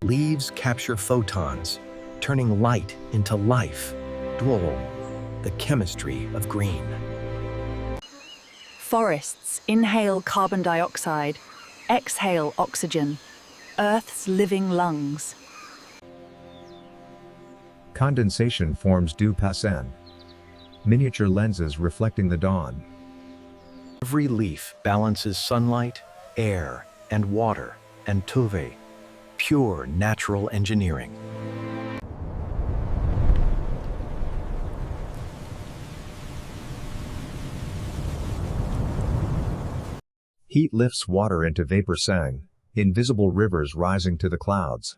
Leaves capture photons, turning light into life. Droll, the chemistry of green. Forests inhale carbon dioxide, exhale oxygen, Earth's living lungs. Condensation forms dew passant. Miniature lenses reflecting the dawn. Every leaf balances sunlight, air, and water, and tuve, pure natural engineering. Heat lifts water into vapor sang, invisible rivers rising to the clouds.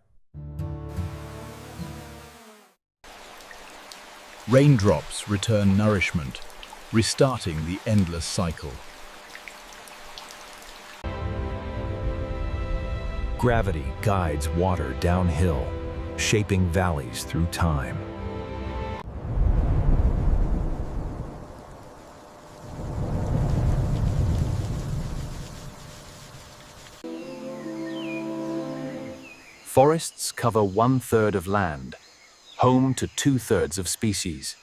Raindrops return nourishment, restarting the endless cycle. Gravity guides water downhill, shaping valleys through time. Forests cover 1/3 of land, home to 2/3 of species.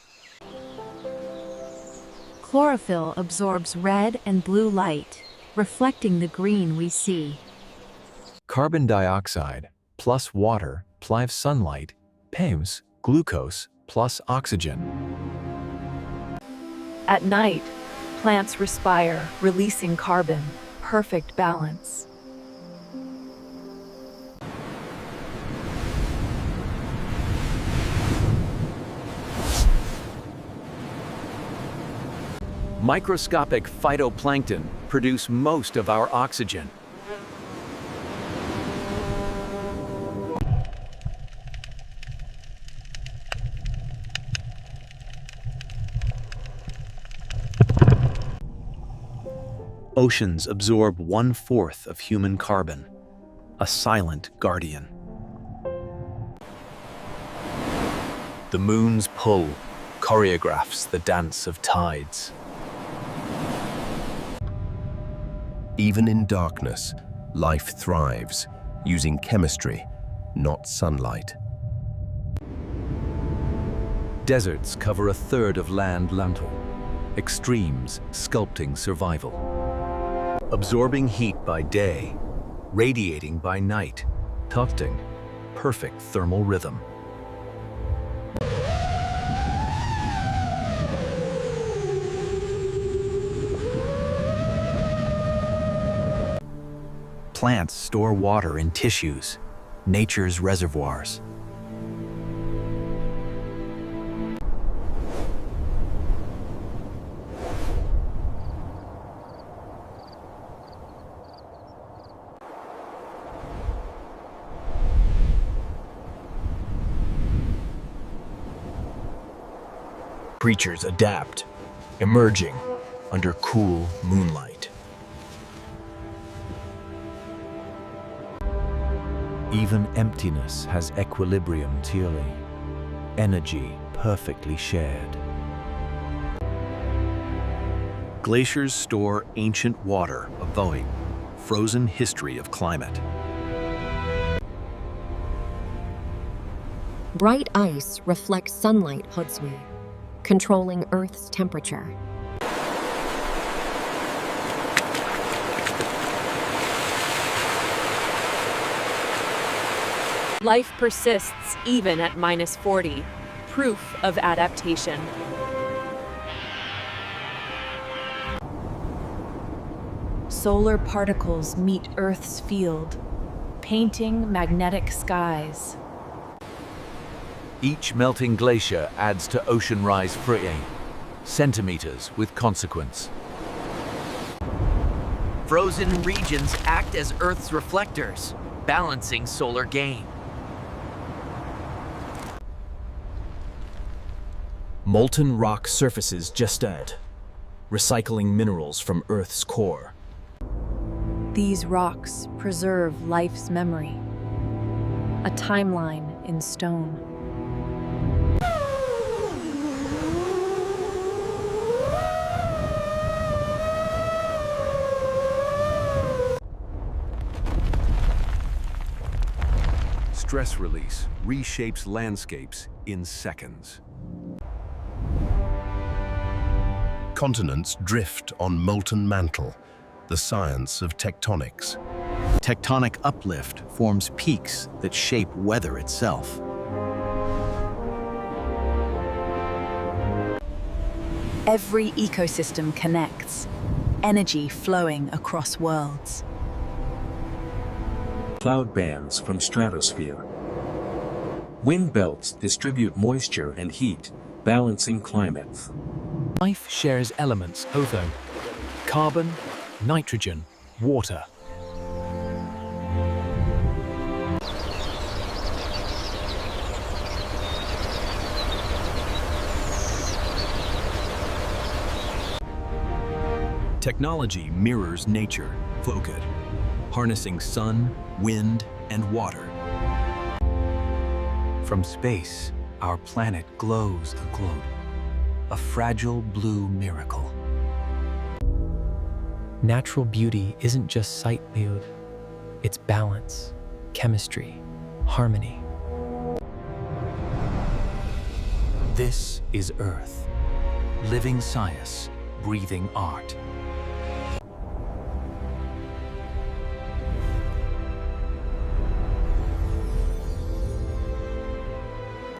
Chlorophyll absorbs red and blue light, reflecting the green we see. Carbon dioxide plus water plus sunlight paves glucose plus oxygen. At night, plants respire, releasing carbon, perfect balance. Microscopic phytoplankton produce most of our oxygen. Oceans absorb 1/4 of human carbon, a silent guardian. The moon's pull choreographs the dance of tides. Even in darkness, life thrives, using chemistry, not sunlight. Deserts cover 1/3 of land mantle, extremes sculpting survival. Absorbing heat by day, radiating by night, tufting perfect thermal rhythm. Plants store water in tissues, nature's reservoirs. Creatures adapt, emerging under cool moonlight. Even emptiness has equilibrium tearly, energy perfectly shared. Glaciers store ancient water, avoiding frozen history of climate. Bright ice reflects sunlight, Hodsui, controlling Earth's temperature. Life persists even at -40, proof of adaptation. Solar particles meet Earth's field, painting magnetic skies. Each melting glacier adds to ocean rise free, centimeters with consequence. Frozen regions act as Earth's reflectors, balancing solar gain. Molten rock surfaces gestate, recycling minerals from Earth's core. These rocks preserve life's memory, a timeline in stone. stress release reshapes landscapes in seconds. Continents drift on molten mantle, the science of tectonics. Tectonic uplift forms peaks that shape weather itself. Every ecosystem connects, energy flowing across worlds. Cloud bands from stratosphere. Wind belts distribute moisture and heat, balancing climates. Life shares elements, ozone, carbon, nitrogen, water. Technology mirrors nature, focus, harnessing sun, wind, and water. From space, our planet glows the globe, a fragile blue miracle. Natural beauty isn't just sight, Liud. It's balance, chemistry, harmony. This is Earth, living science, breathing art.